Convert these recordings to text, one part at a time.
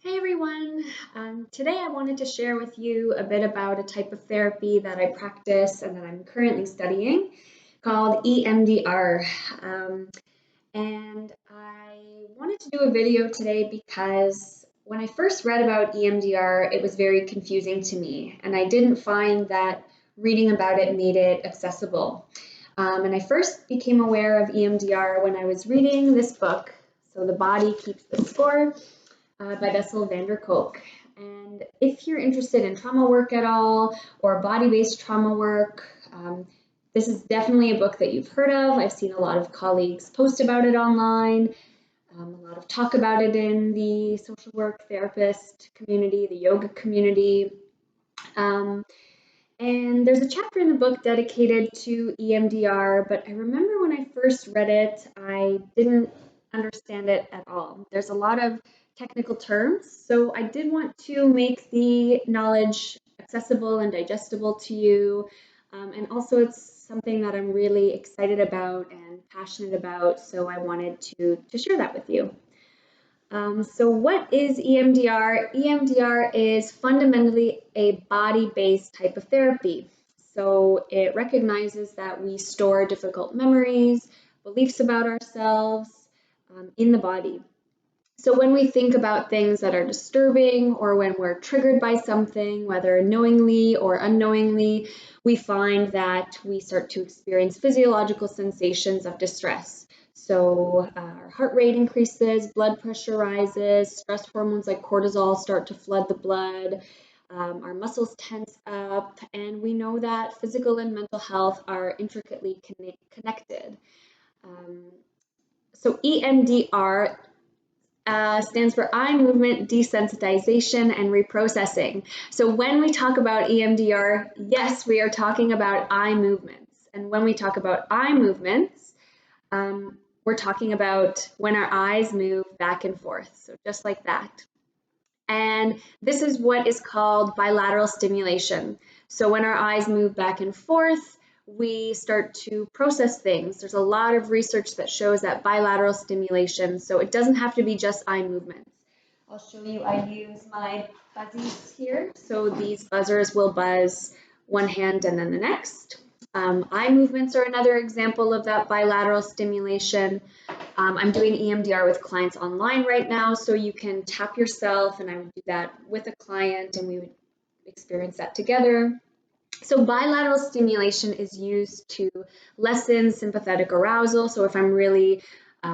Hey everyone! Today I wanted to share with you a bit about a type of therapy that I practice and that I'm currently studying called EMDR. And I wanted to do a video today because when I first read about EMDR, it was very confusing to me, and I didn't find that reading about it made it accessible. And I first became aware of EMDR when I was reading this book, So the Body Keeps the Score, by Bessel van der Kolk. And if you're interested in trauma work at all or body-based trauma work, this is definitely a book that you've heard of. I've seen a lot of colleagues post about it online, a lot of talk about it in the social work therapist community, the yoga community. And there's a chapter in the book dedicated to EMDR, but I remember when I first read it, I didn't understand it at all. There's a lot of technical terms, so I did want to make the knowledge accessible and digestible to you. And also it's something that I'm really excited about and passionate about, so I wanted to share that with you. So what is EMDR? EMDR is fundamentally a body-based type of therapy. So it recognizes that we store difficult memories, beliefs about ourselves in the body. So when we think about things that are disturbing or when we're triggered by something, whether knowingly or unknowingly, we find that we start to experience physiological sensations of distress. So our heart rate increases, blood pressure rises, stress hormones like cortisol start to flood the blood, our muscles tense up, and we know that physical and mental health are intricately connected. So EMDR stands for eye movement desensitization and reprocessing. So when we talk about EMDR, yes, we are talking about eye movements. And when we talk about eye movements, we're talking about when our eyes move back and forth, so just like that. And this is what is called bilateral stimulation. So when our eyes move back and forth, we start to process things. There's a lot of research that shows that bilateral stimulation, so it doesn't have to be just eye movements. I'll show you, I use my buzzies here. So these buzzers will buzz one hand and then the next. Eye movements are another example of that bilateral stimulation. I'm doing EMDR with clients online right now, so you can tap yourself, and I would do that with a client, and we would experience that together. So bilateral stimulation is used to lessen sympathetic arousal. So if I'm really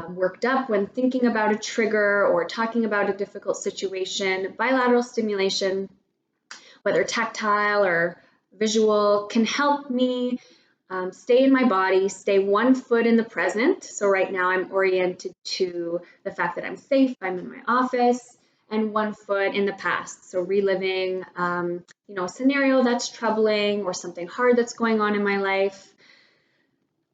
worked up when thinking about a trigger or talking about a difficult situation, bilateral stimulation, whether tactile or visual, can help me stay in my body, stay 1 foot in the present. So right now I'm oriented to the fact that I'm safe, I'm in my office, and 1 foot in the past. So reliving, a scenario that's troubling or something hard that's going on in my life.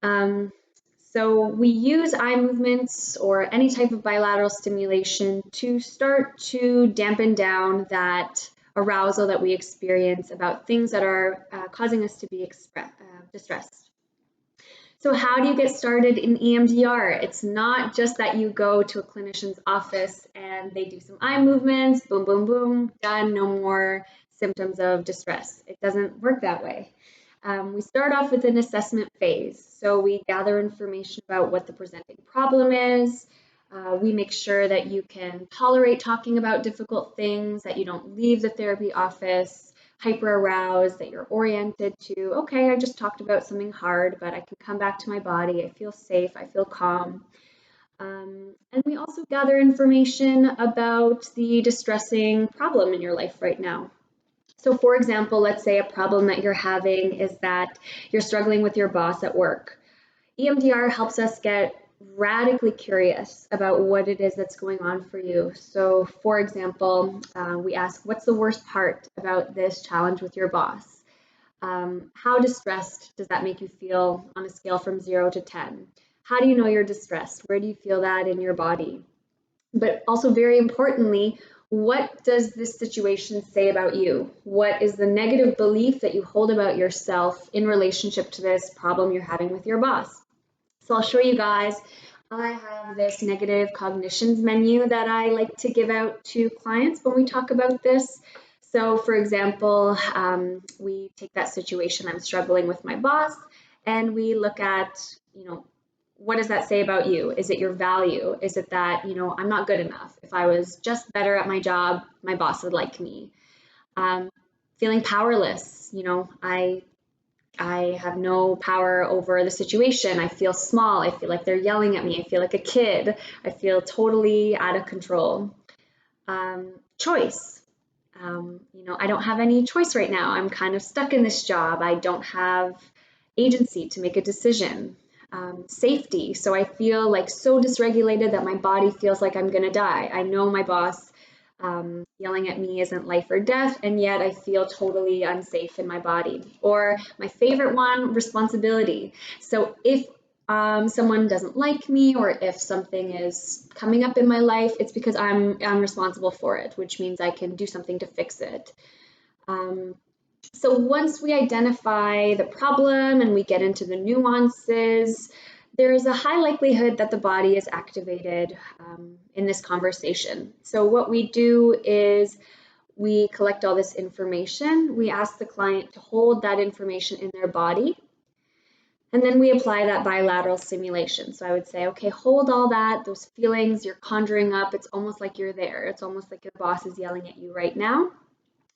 So we use eye movements or any type of bilateral stimulation to start to dampen down that arousal that we experience about things that are causing us to be distressed. So how do you get started in EMDR? It's not just that you go to a clinician's office and they do some eye movements, boom, boom, boom, done, no more symptoms of distress. It doesn't work that way. We start off with an assessment phase. So we gather information about what the presenting problem is. We make sure that you can tolerate talking about difficult things, that you don't leave the therapy office hyper aroused, that you're oriented to, okay, I just talked about something hard, but I can come back to my body. I feel safe. I feel calm. And we also gather information about the distressing problem in your life right now. So for example, let's say a problem that you're having is that you're struggling with your boss at work. EMDR helps us get radically curious about what it is that's going on for you. So for example, we ask, what's the worst part about this challenge with your boss? How distressed does that make you feel on a scale from 0 to 10? How do you know you're distressed? Where do you feel that in your body? But also very importantly, what does this situation say about you? What is the negative belief that you hold about yourself in relationship to this problem you're having with your boss? So I'll show you guys I have this negative cognitions menu that I like to give out to clients when we talk about this. So, for example, we take that situation, I'm struggling with my boss, and we look at, what does that say about you? Is it your value? Is it that, I'm not good enough? If I was just better at my job, my boss would like me. Um, Feeling powerless, I have no power over the situation. I feel small. I feel like they're yelling at me. I feel like a kid. I feel totally out of control. Choice. I don't have any choice right now. I'm kind of stuck in this job. I don't have agency to make a decision. Safety. So I feel like so dysregulated that my body feels like I'm going to die. I know my boss yelling at me isn't life or death, and yet I feel totally unsafe in my body. Or my favorite one, responsibility. So if someone doesn't like me, or if something is coming up in my life, it's because I'm responsible for it, which means I can do something to fix it. So once we identify the problem and we get into the nuances, there's a high likelihood that the body is activated in this conversation. So what we do is we collect all this information. We ask the client to hold that information in their body. And then we apply that bilateral stimulation. So I would say, okay, hold all that, those feelings you're conjuring up. It's almost like you're there. It's almost like your boss is yelling at you right now.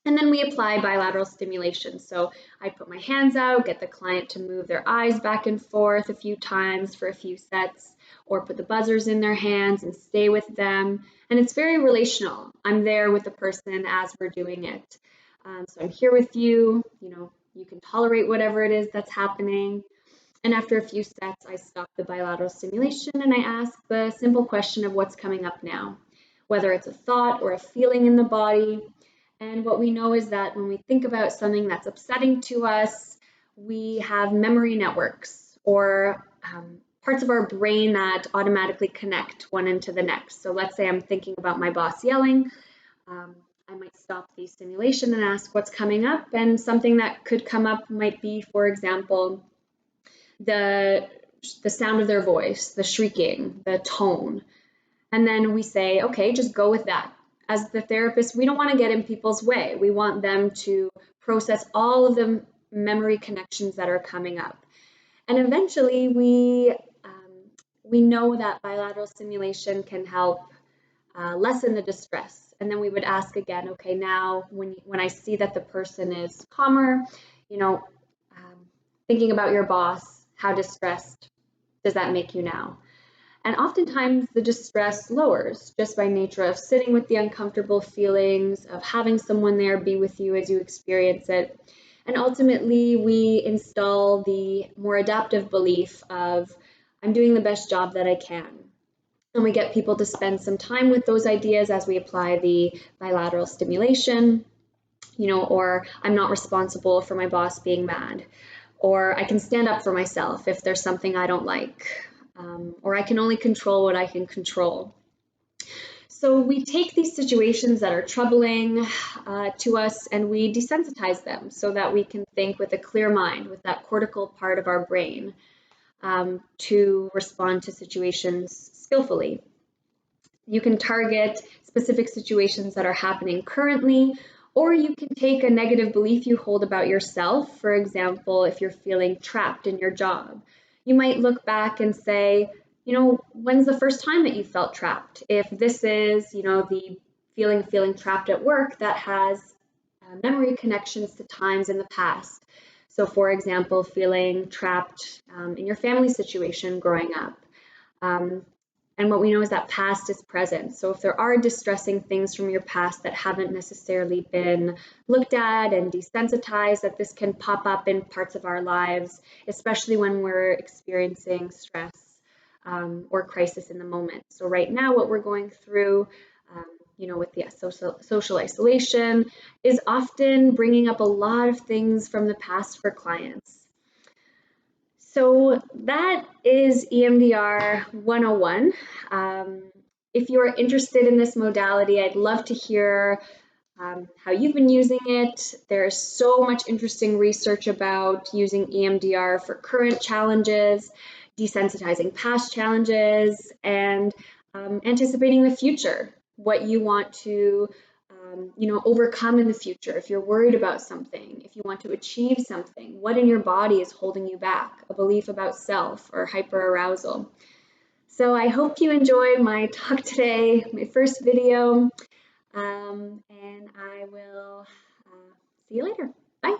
And then we apply bilateral stimulation. So I put my hands out, get the client to move their eyes back and forth a few times for a few sets, or put the buzzers in their hands and stay with them. And it's very relational. I'm there with the person as we're doing it. So I'm here with you. You can tolerate whatever it is that's happening. And after a few sets, I stop the bilateral stimulation and I ask the simple question of what's coming up now, whether it's a thought or a feeling in the body. And what we know is that when we think about something that's upsetting to us, we have memory networks or parts of our brain that automatically connect one into the next. So let's say I'm thinking about my boss yelling. I might stop the stimulation and ask what's coming up. And something that could come up might be, for example, the sound of their voice, the shrieking, the tone. And then we say, okay, just go with that. As the therapist, we don't want to get in people's way. We want them to process all of the memory connections that are coming up. And eventually we know that bilateral stimulation can help lessen the distress. And then we would ask again, okay, now when I see that the person is calmer, thinking about your boss, how distressed does that make you now? And oftentimes the distress lowers just by nature of sitting with the uncomfortable feelings, of having someone there be with you as you experience it. And ultimately, we install the more adaptive belief of, I'm doing the best job that I can. And we get people to spend some time with those ideas as we apply the bilateral stimulation, or I'm not responsible for my boss being mad, or I can stand up for myself if there's something I don't like. Or I can only control what I can control. So we take these situations that are troubling to us and we desensitize them so that we can think with a clear mind, with that cortical part of our brain, to respond to situations skillfully. You can target specific situations that are happening currently, or you can take a negative belief you hold about yourself. For example, if you're feeling trapped in your job, you might look back and say, when's the first time that you felt trapped? If this is, the feeling trapped at work, that has memory connections to times in the past. So for example, feeling trapped in your family situation growing up. And what we know is that past is present. So if there are distressing things from your past that haven't necessarily been looked at and desensitized, that this can pop up in parts of our lives, especially when we're experiencing stress or crisis in the moment. So right now, what we're going through, with the social isolation, is often bringing up a lot of things from the past for clients. So that is EMDR 101. If you are interested in this modality, I'd love to hear how you've been using it. There's so much interesting research about using EMDR for current challenges. desensitizing past challenges, and anticipating the future, what you want to overcome in the future. If you're worried about something, if you want to achieve something, what in your body is holding you back, a belief about self or hyperarousal. So I hope you enjoyed my talk today, my first video, and I will see you later. Bye.